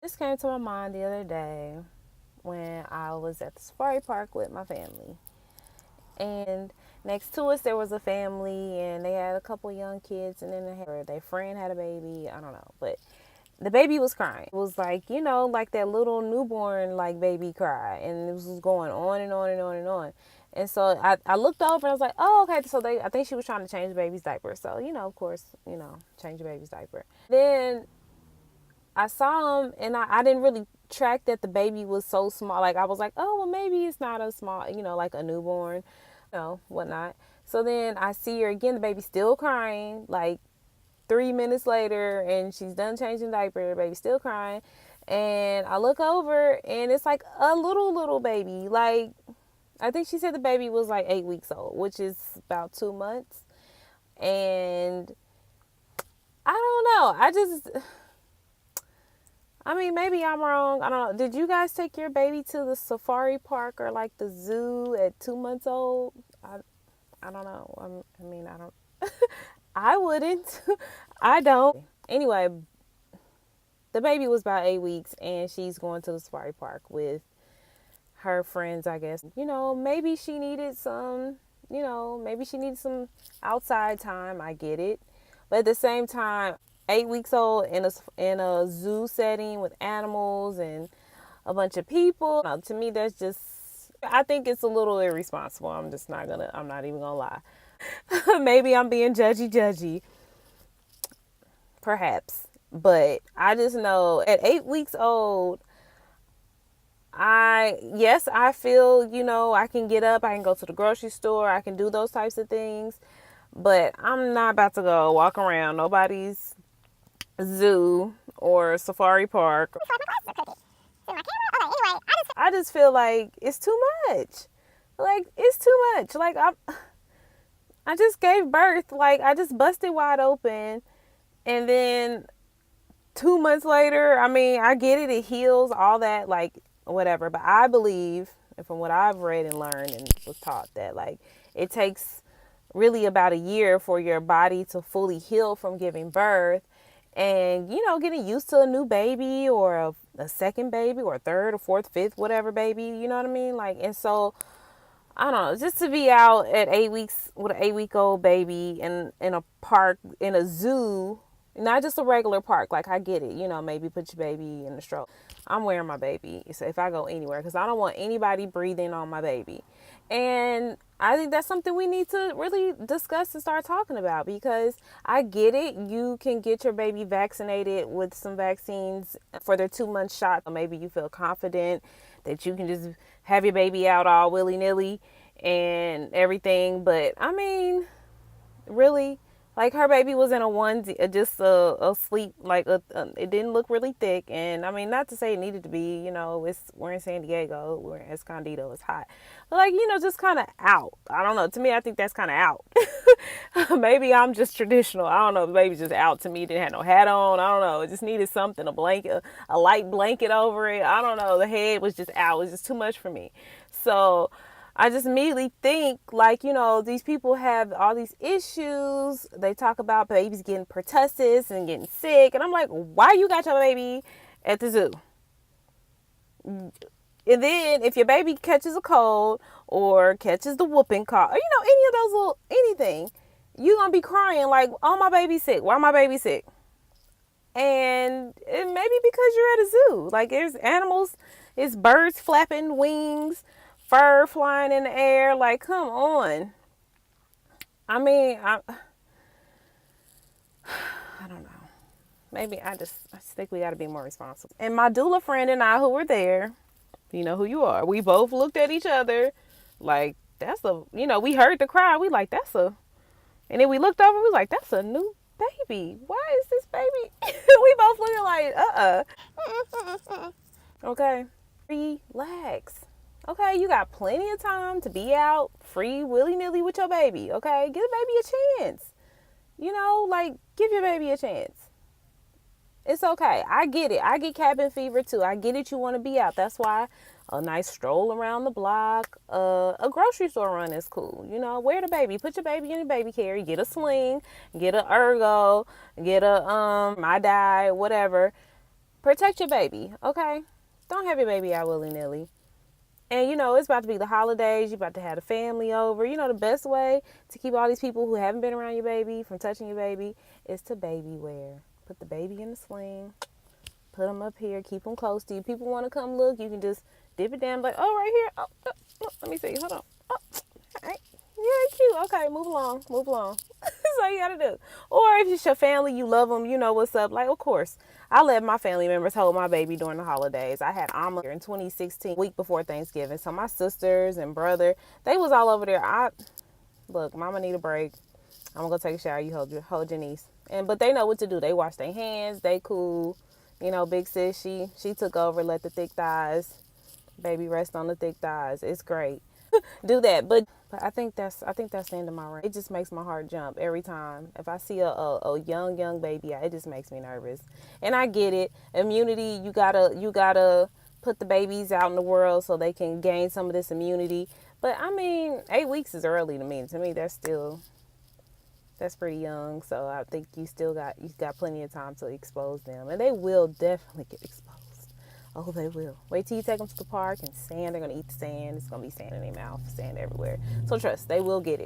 This came to my mind the other day when I was at the safari park with my family. And next to us, there was a family, and they had a couple young kids, and then their friend had a baby. I don't know, but the baby was crying. It was like, like that little newborn, like, baby cry. And it was going on and on and on and on. And so I looked over and I was like, oh, okay. So I think she was trying to change the baby's diaper. So, of course, change the baby's diaper. Then I saw him, and I didn't really track that the baby was so small. Like, I was like, oh, well, maybe it's not a small, like a newborn, whatnot. So then I see her again, the baby's still crying, like 3 minutes later, and she's done changing diaper, the baby's still crying. And I look over, and it's like a little baby. Like, I think she said the baby was like 8 weeks old, which is about 2 months. And I don't know. I mean, maybe I'm wrong. I don't know. Did you guys take your baby to the safari park or like the zoo at 2 months old? I don't know. I don't. I wouldn't. I don't. Anyway, the baby was about 8 weeks, and she's going to the safari park with her friends, I guess. Maybe she needed some outside time. I get it. But at the same time, 8 weeks old in a zoo setting with animals and a bunch of people. No, to me, that's just, I think it's a little irresponsible. I'm not even gonna lie. Maybe I'm being judgy, perhaps. But I just know at 8 weeks old, I feel, I can get up, I can go to the grocery store, I can do those types of things. But I'm not about to go walk around nobody's zoo or safari park. I just feel like it's too much. Like, it's too much. Like, I just gave birth. Like, I just busted wide open. And then 2 months later, I mean, I get it. It heals, all that, like, whatever. But I believe, and from what I've read and learned and was taught, that, like, it takes really about a year for your body to fully heal from giving birth. And, getting used to a new baby or a second baby or a third or fourth, fifth, whatever baby, you know what I mean? Like, and so, I don't know, just to be out at 8 weeks with an 8-week-old baby in a park, in a zoo, not just a regular park. Like, I get it, maybe put your baby in the stroller. I'm wearing my baby so if I go anywhere, because I don't want anybody breathing on my baby. And I think that's something we need to really discuss and start talking about, because I get it. You can get your baby vaccinated with some vaccines for their 2-month shot. Maybe you feel confident that you can just have your baby out all willy-nilly and everything. But, I mean, really, like, her baby was in a onesie, just a sleep, like, it didn't look really thick. And I mean, not to say it needed to be, we're in San Diego, we're in Escondido, it's hot. But, like, just kind of out. I don't know. To me, I think that's kind of out. Maybe I'm just traditional. I don't know. The baby's just out to me. It didn't have no hat on. I don't know. It just needed something, a blanket, a light blanket over it. I don't know. The head was just out. It was just too much for me. So I just immediately think, like, these people have all these issues. They talk about babies getting pertussis and getting sick. And I'm like, why you got your baby at the zoo? And then if your baby catches a cold or catches the whooping cough, or, any of those little, anything, you're going to be crying like, oh, my baby's sick. Why my baby sick? And it may be because you're at a zoo. Like, there's animals, it's birds flapping wings, fur flying in the air. Like, come on. I mean, I don't know. Maybe I just think we got to be more responsible. And my doula friend and I, who were there, you know who you are, we both looked at each other like, we heard the cry. We like, and then we looked over, we was like, that's a new baby. Why is this baby? We both looking like, okay, relax. Okay, you got plenty of time to be out free willy-nilly with your baby. Okay, give the baby a chance. Give your baby a chance. It's okay. I get it. I get cabin fever too. I get it. You want to be out. That's why a nice stroll around the block, a grocery store run is cool. Wear the baby. Put your baby in your baby carry. Get a sling. Get a ergo. Get a my die. Whatever. Protect your baby, okay? Don't have your baby out willy-nilly. And it's about to be the holidays. You're about to have the family over. The best way to keep all these people who haven't been around your baby from touching your baby is to baby wear. Put the baby in the sling. Put them up here. Keep them close to you. People want to come look. You can just dip it down like, oh, right here. Oh, let me see. Hold on. Oh, all right. Yeah, cute. Okay, move along. Move along. That's all you got to do. Or if it's your family, you love them, you know what's up. Like, of course, I let my family members hold my baby during the holidays. I had Alma in 2016, week before Thanksgiving. So my sisters and brother, they was all over there. Look, mama need a break. I'm gonna go take a shower. You hold your niece. But they know what to do. They wash their hands. They cool. Big sis, she took over. Let the thick thighs, baby, rest on the thick thighs. It's great. Do that, but I think that's the end of my rant. It just makes my heart jump every time if I see a young baby. It just makes me nervous, and I get it. Immunity, you gotta put the babies out in the world so they can gain some of this immunity. But I mean, 8 weeks is early to me. To me, that's pretty young. So I think you got plenty of time to expose them, and they will definitely get exposed. Oh, they will. Wait till you take them to the park and sand. They're gonna eat the sand. It's gonna be sand in their mouth, sand everywhere. So trust, they will get it.